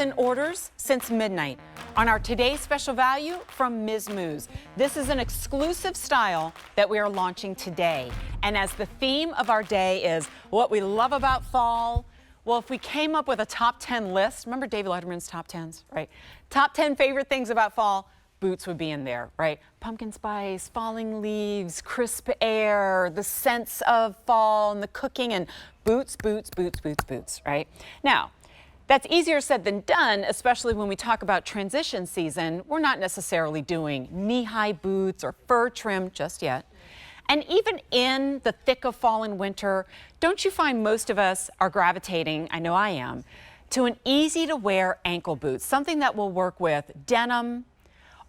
In orders since midnight on our today's special value from Miz Mooz. This is an exclusive style that we are launching today. And as the theme of our day is what we love about fall, well, if we came up with a top 10 list, remember David Letterman's top 10s, right? Top 10 favorite things about fall, boots would be in there, right? Pumpkin spice, falling leaves, crisp air, the sense of fall and the cooking, and boots, boots, boots, boots, boots, right? Now, that's easier said than done, especially when we talk about transition season. We're not necessarily doing knee-high boots or fur trim just yet. And even in the thick of fall and winter, don't you find most of us are gravitating, I know I am, to an easy-to-wear ankle boot, something that will work with denim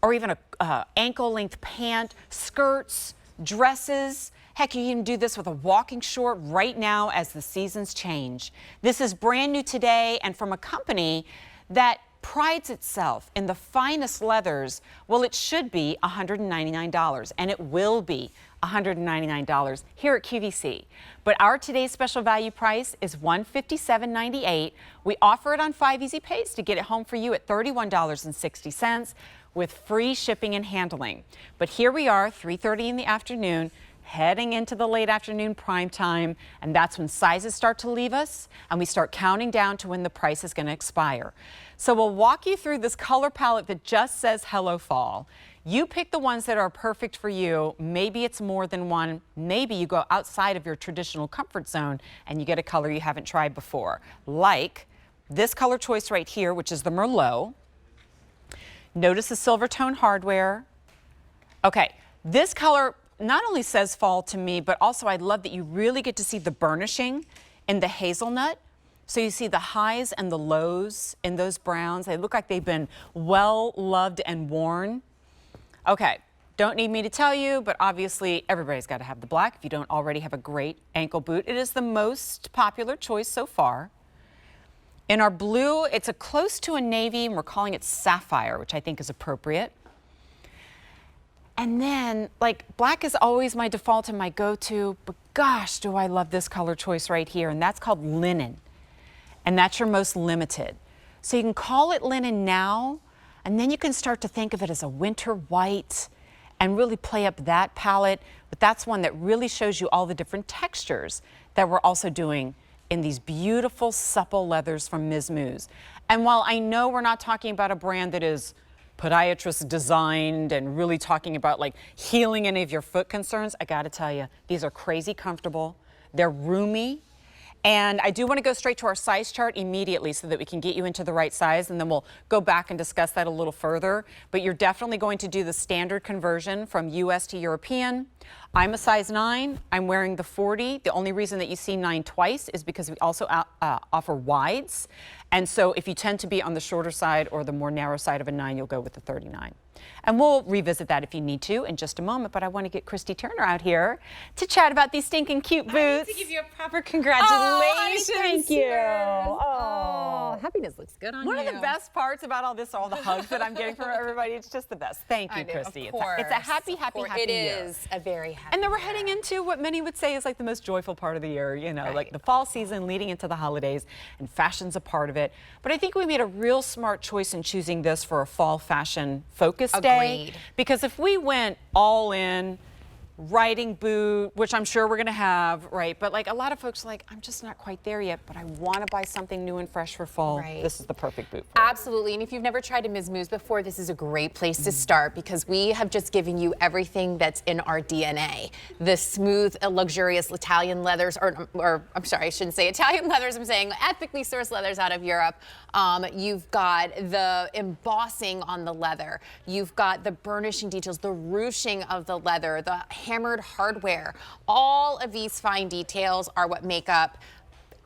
or even a ankle-length pant, skirts, dresses. Heck, you can even do this with a walking short right now as the seasons change. This is brand new today and from a company that prides itself in the finest leathers. Well, it should be $199, and it will be $199 here at QVC. But our today's special value price is $157.98. We offer it on 5 easy pays to get it home for you at $31.60 with free shipping and handling. But here we are, 3:30 in the afternoon, heading into the late afternoon prime time, and that's when sizes start to leave us and we start counting down to when the price is going to expire. So we'll walk you through this color palette that just says Hello Fall. You pick the ones that are perfect for you. Maybe it's more than one. Maybe you go outside of your traditional comfort zone and you get a color you haven't tried before, like this color choice right here, which is the Merlot. Notice the silver tone hardware. Okay, this color not only says fall to me, but also I love that you really get to see the burnishing in the hazelnut. So you see the highs and the lows in those browns. They look like they've been well loved and worn. Okay, don't need me to tell you, but obviously everybody's got to have the black if you don't already have a great ankle boot. It is the most popular choice so far. In our blue, it's a close to a navy, and we're calling it sapphire, which I think is appropriate. And then, like, black is always my default and my go-to, but gosh, do I love this color choice right here, and that's called linen. And that's your most limited. So you can call it linen now, and then you can start to think of it as a winter white and really play up that palette. But that's one that really shows you all the different textures that we're also doing in these beautiful, supple leathers from Miz Mooz. And while I know we're not talking about a brand that is podiatrist designed and really talking about like healing any of your foot concerns, I gotta tell you, these are crazy comfortable. They're roomy. And I do want to go straight to our size chart immediately so that we can get you into the right size, and then we'll go back and discuss that a little further. But you're definitely going to do the standard conversion from US to European. I'm a size 9. I'm wearing the 40. The only reason that you see 9 twice is because we also offer wides. And so if you tend to be on the shorter side or the more narrow side of a 9, you'll go with the 39. And we'll revisit that if you need to in just a moment, but I want to get Christy Turner out here to chat about these stinking cute boots. I need to give you a proper congratulations. Oh, honey, thank you. Oh, happiness looks good on you. One of the best parts about all this, all the hugs that I'm getting from everybody, it's just the best. Thank you, Christy. Of course. It's a happy It year. is a very happy And then we're year. heading into what many would say is like the most joyful part of the year, you know, like the fall season leading into the holidays, and fashion's a part of it. But I think we made a real smart choice in choosing this for a fall fashion focus day. Because if we went all in, riding boot, which I'm sure we're going to have, right? But like a lot of folks are like, I'm just not quite there yet, but I want to buy something new and fresh for fall. Right. This is the perfect boot for Absolutely. And if you've never tried a Miz Mooz before, this is a great place to start because we have just given you everything that's in our DNA. The smooth, luxurious Italian leathers, or I'm sorry, I shouldn't say Italian leathers, I'm saying ethically sourced leathers out of Europe. You've got the embossing on the leather. You've got the burnishing details, the ruching of the leather, the hammered hardware. All of these fine details are what make up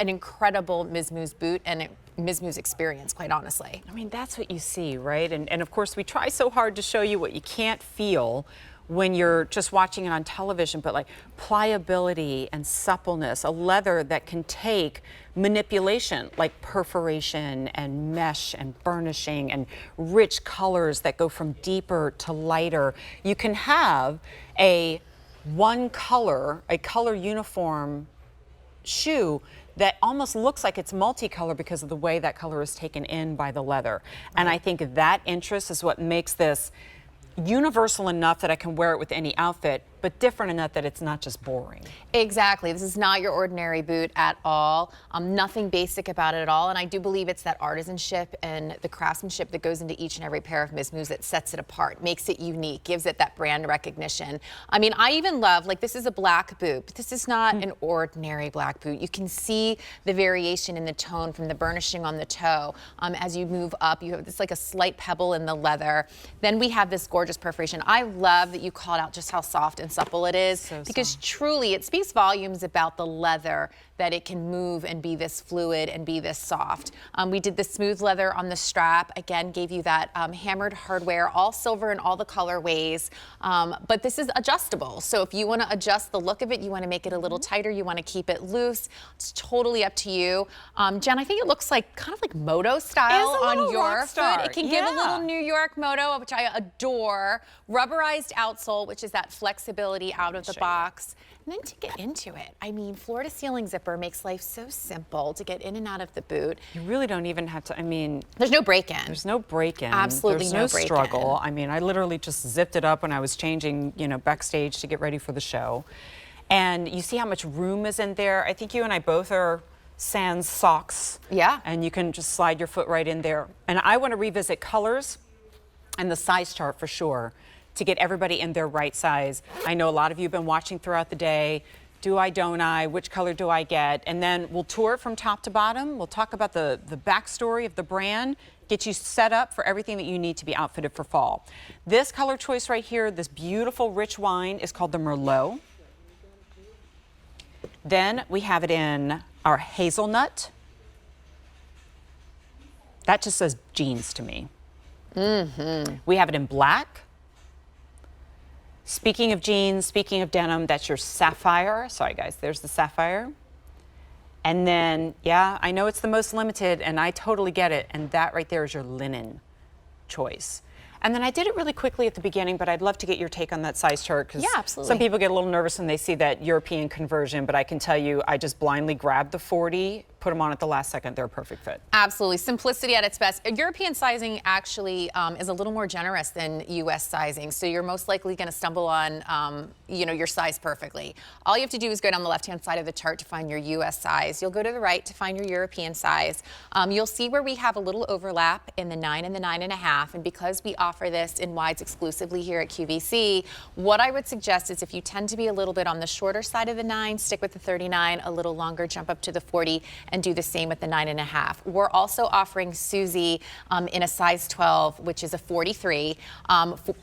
an incredible Miz Mooz boot and Miz Mooz experience, quite honestly. I mean, that's what you see, right? And of course, we try so hard to show you what you can't feel when you're just watching it on television, but like pliability and suppleness, a leather that can take manipulation like perforation and mesh and burnishing and rich colors that go from deeper to lighter. You can have a color uniform shoe that almost looks like it's multicolor because of the way that color is taken in by the leather. And I think that interest is what makes this universal enough that I can wear it with any outfit, but different enough that it's not just boring. Exactly. This is not your ordinary boot at all. Nothing basic about it at all. And I do believe it's that artisanship and the craftsmanship that goes into each and every pair of Miz Mooz that sets it apart, makes it unique, gives it that brand recognition. I mean, I even love, like, this is a black boot, but this is not an ordinary black boot. You can see the variation in the tone from the burnishing on the toe. As you move up, you have this like a slight pebble in the leather. Then we have this gorgeous perforation. I love that you called out just how soft and supple it is, because truly it speaks volumes about the leather, that it can move and be this fluid and be this soft. We did the smooth leather on the strap, again gave you that hammered hardware, all silver in all the colorways, but this is adjustable. So if you want to adjust the look of it, you want to make it a little tighter, you want to keep it loose, it's totally up to you. Jen, I think it looks like kind of like moto style on your foot. It can give a little New York moto, which I adore. Rubberized outsole, which is that flexibility out of the box. And then to get into it, I mean, floor to ceiling zipper makes life so simple to get in and out of the boot. You really don't even have to, I mean, there's no break-in. There's no break-in. Absolutely there's no break-in. Struggle. I mean, I literally just zipped it up when I was changing, you know, backstage to get ready for the show. And you see how much room is in there. I think you and I both are sans socks. Yeah. And you can just slide your foot right in there. And I want to revisit colors and the size chart for sure, to get everybody in their right size. I know a lot of you have been watching throughout the day. Do I, don't I? Which color do I get? And then we'll tour it from top to bottom. We'll talk about the backstory of the brand, get you set up for everything that you need to be outfitted for fall. This color choice right here, this beautiful rich wine, is called the Merlot. Then we have it in our hazelnut. That just says jeans to me. We have it in black. Speaking of jeans, speaking of denim, that's your sapphire. Sorry guys, there's the sapphire. And then, yeah, I know it's the most limited and I totally get it. And that right there is your linen choice. And then I did it really quickly at the beginning, but I'd love to get your take on that size chart, because some people get a little nervous when they see that European conversion, but I can tell you, I just blindly grabbed the 40, put them on at the last second. They're a perfect fit. Absolutely. Simplicity at its best. European sizing actually is a little more generous than U.S. sizing, so you're most likely going to stumble on, you know, your size perfectly. All you have to do is go down the left-hand side of the chart to find your U.S. size. You'll go to the right to find your European size. You'll see where we have a little overlap in the 9 and the 9.5, and because we offer this in wides exclusively here at QVC, what I would suggest is if you tend to be a little bit on the shorter side of the 9, stick with the 39, a little longer, jump up to the 40, and do the same with the 9.5. We're also offering Suzy in a size 12, which is a 43.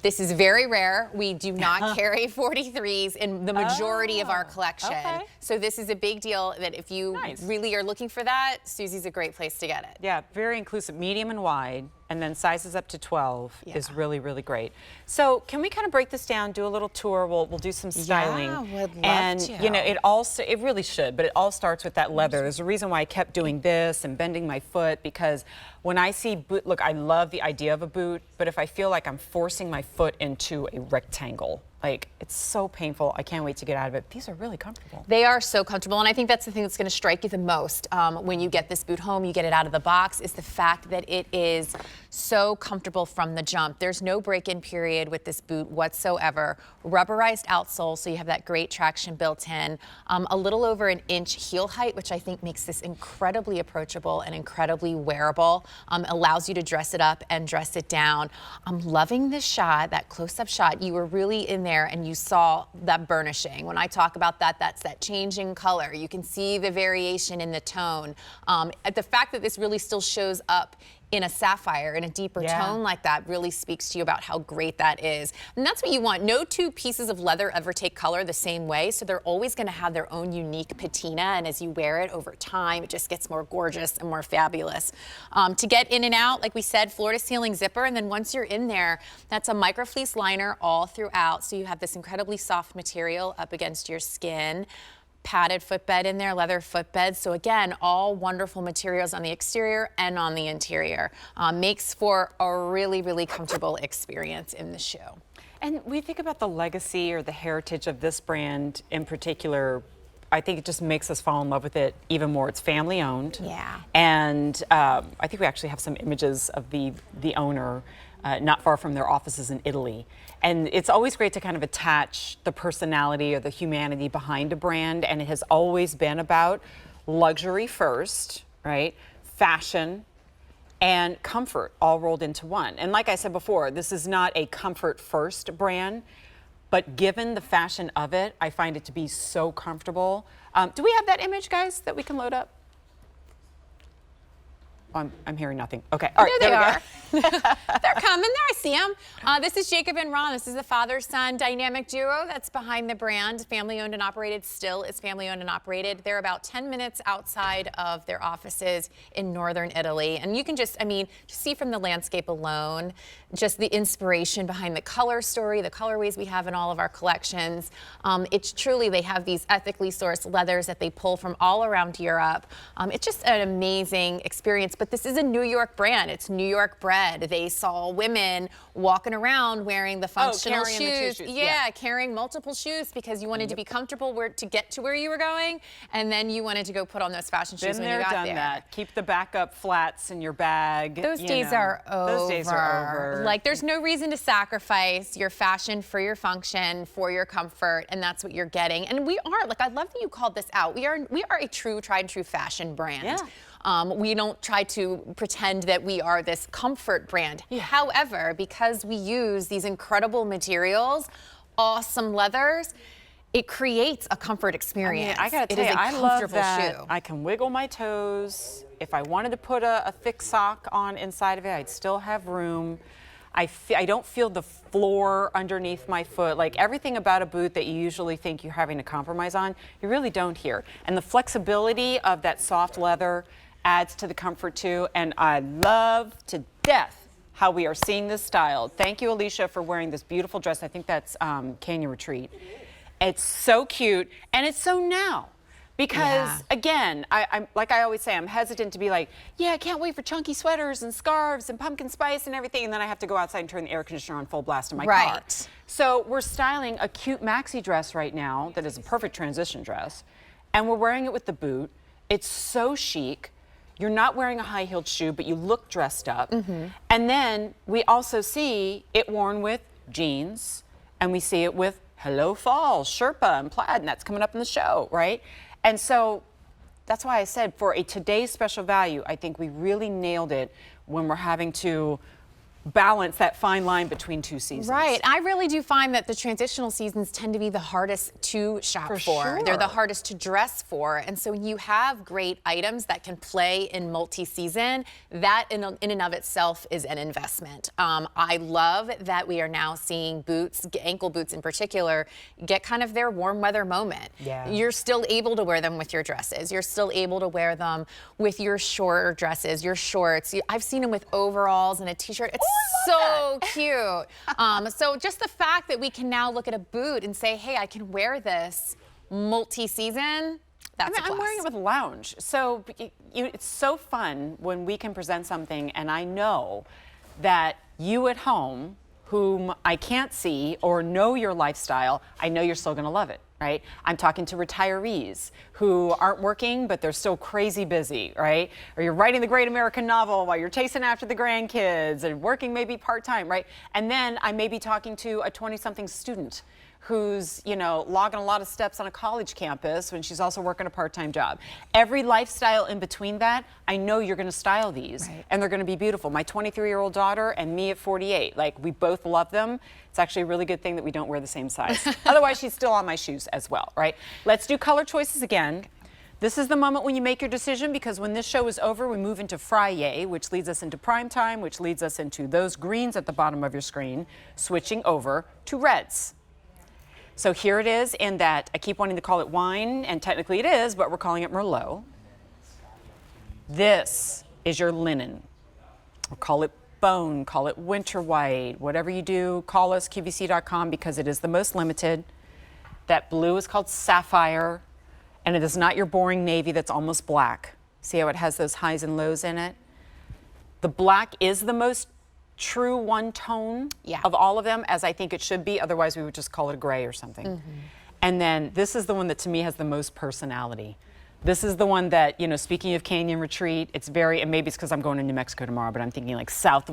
This is very rare. We do not carry 43s in the majority of our collection. So this is a big deal that if you really are looking for that, Suzy's a great place to get it. Yeah, very inclusive, medium and wide. And then sizes up to 12 is really, really great. So can we kind of break this down, do a little tour? We'll do some styling. Yeah, would love and to. You know, it really should, but it all starts with that leather. There's a reason why I kept doing this and bending my foot, because when I see boot, look, I love the idea of a boot, but if I feel like I'm forcing my foot into a rectangle, like, it's so painful. I can't wait to get out of it. These are really comfortable. They are so comfortable, and I think that's the thing that's going to strike you the most when you get this boot home, you get it out of the box, is the fact that it is so comfortable from the jump. There's no break-in period with this boot whatsoever. Rubberized outsole, so you have that great traction built in. A little over an inch heel height, which I think makes this incredibly approachable and incredibly wearable. Allows you to dress it up and dress it down. I'm loving this shot, that close-up shot. You were really in there and you saw that burnishing. When I talk about that, that's that changing color. You can see the variation in the tone. The fact that this really still shows up in a sapphire, in a deeper tone like that, really speaks to you about how great that is. And that's what you want. No two pieces of leather ever take color the same way, so they're always going to have their own unique patina, and as you wear it over time, it just gets more gorgeous and more fabulous. To get in and out, like we said, floor to ceiling zipper, and then once you're in there, that's a microfleece liner all throughout, so you have this incredibly soft material up against your skin. Padded footbed in there, leather footbed. So again, all wonderful materials on the exterior and on the interior. Makes for a really, really comfortable experience in the shoe. And we think about the legacy or the heritage of this brand in particular. I think it just makes us fall in love with it even more. It's family owned. Yeah. And I think we actually have some images of the owner not far from their offices in Italy. And it's always great to kind of attach the personality or the humanity behind a brand. And it has always been about luxury first, right? Fashion and comfort all rolled into one. And like I said before, this is not a comfort first brand, but given the fashion of it, I find it to be so comfortable. Do we have that image, guys, that we can load up? Oh, I'm hearing nothing. Okay, all right, there they we are. go. They're coming. There, I see them. This is Jacob and Ron. This is the father-son dynamic duo that's behind the brand. Family-owned and operated. Still, it's family-owned and operated. They're about 10 minutes outside of their offices in northern Italy, and you can just, I mean, just see from the landscape alone, just the inspiration behind the color story, the colorways we have in all of our collections. It's truly, they have these ethically sourced leathers that they pull from all around Europe. It's just an amazing experience. But this is a New York brand. It's New York bred. They saw women walking around wearing the functional carrying the shoes. two shoes. Yeah, carrying multiple shoes because you wanted to be comfortable to get to where you were going, and then you wanted to go put on those fashion shoes when you got Done there. that. Keep the backup flats in your bag. Those days are over. Those days are over. Like, there's no reason to sacrifice your fashion for your function, for your comfort, and that's what you're getting. And we are, like, I love that you called this out. We are a true, tried and true fashion brand. Yeah. We don't try to pretend that we are this comfort brand. Yeah. However, because we use these incredible materials, awesome leathers, it creates a comfort experience. I gotta tell you, I love that I can wiggle my toes. If I wanted to put a thick sock on inside of it, I'd still have room. I don't feel the floor underneath my foot. Like, everything about a boot that you usually think you're having to compromise on, you really don't here. And the flexibility of that soft leather adds to the comfort too. And I love to death how we are seeing this style. Thank you, Alicia, for wearing this beautiful dress. I think that's Canyon Retreat. It's so cute, and it's so now. Because, again, I'm like I always say, I'm hesitant to be like, yeah, I can't wait for chunky sweaters and scarves and pumpkin spice and everything, and then I have to go outside and turn the air conditioner on full blast in my car. So we're styling a cute maxi dress right now that is a perfect transition dress, and we're wearing it with the boot. It's so chic. You're not wearing a high-heeled shoe, but you look dressed up. And then we also see it worn with jeans, and we see it with Hello Fall, Sherpa, and plaid, and that's coming up in the show, right? And so that's why I said for a today's special value, I think we really nailed it when we're having to balance that fine line between two seasons. Right. I really do find that the transitional seasons tend to be the hardest to shop for. Sure. They're the hardest to dress for. And so when you have great items that can play in multi-season, that in and of itself is an investment. I love that we are now seeing boots, ankle boots in particular, get kind of their warm weather moment. Yeah. You're still able to wear them with your dresses. You're still able to wear them with your shorter dresses, your shorts. I've seen them with overalls and a t-shirt. It's so cute. So just the fact that we can now look at a boot and say, hey, I can wear this multi-season, that's a plus. I'm wearing it with lounge. So it's so fun when we can present something, and I know that you at home, whom I can't see or know your lifestyle, I know you're still gonna love it, right? I'm talking to retirees who aren't working, but they're still crazy busy, right? Or you're writing the great American novel while you're chasing after the grandkids and working maybe part-time, right? And then I may be talking to a 20-something student who's, you know, logging a lot of steps on a college campus when she's also working a part-time job. Every lifestyle in between that, I know you're gonna style these, and they're gonna be beautiful. My 23-year-old daughter and me at 48, like, we both love them. It's actually a really good thing that we don't wear the same size. Otherwise, she's still on my shoes as well, right? Let's do color choices again. This is the moment when you make your decision, because when this show is over, we move into Friday, which leads us into prime time, which leads us into those greens at the bottom of your screen, switching over to reds. So here it is in that, I keep wanting to call it wine, and technically it is, but we're calling it Merlot. This is your linen. Or call it bone, call it winter white, whatever you do, call us QVC.com, because it is the most limited. That blue is called sapphire, and it is not your boring navy that's almost black. See how it has those highs and lows in it? The black is the most true one tone of all of them, as I think it should be. Otherwise, we would just call it a gray or something. And then this is the one that to me has the most personality. This is the one that, you know, speaking of Canyon Retreat, it's very, and maybe it's because I'm going to New Mexico tomorrow, but I'm thinking like Southwest.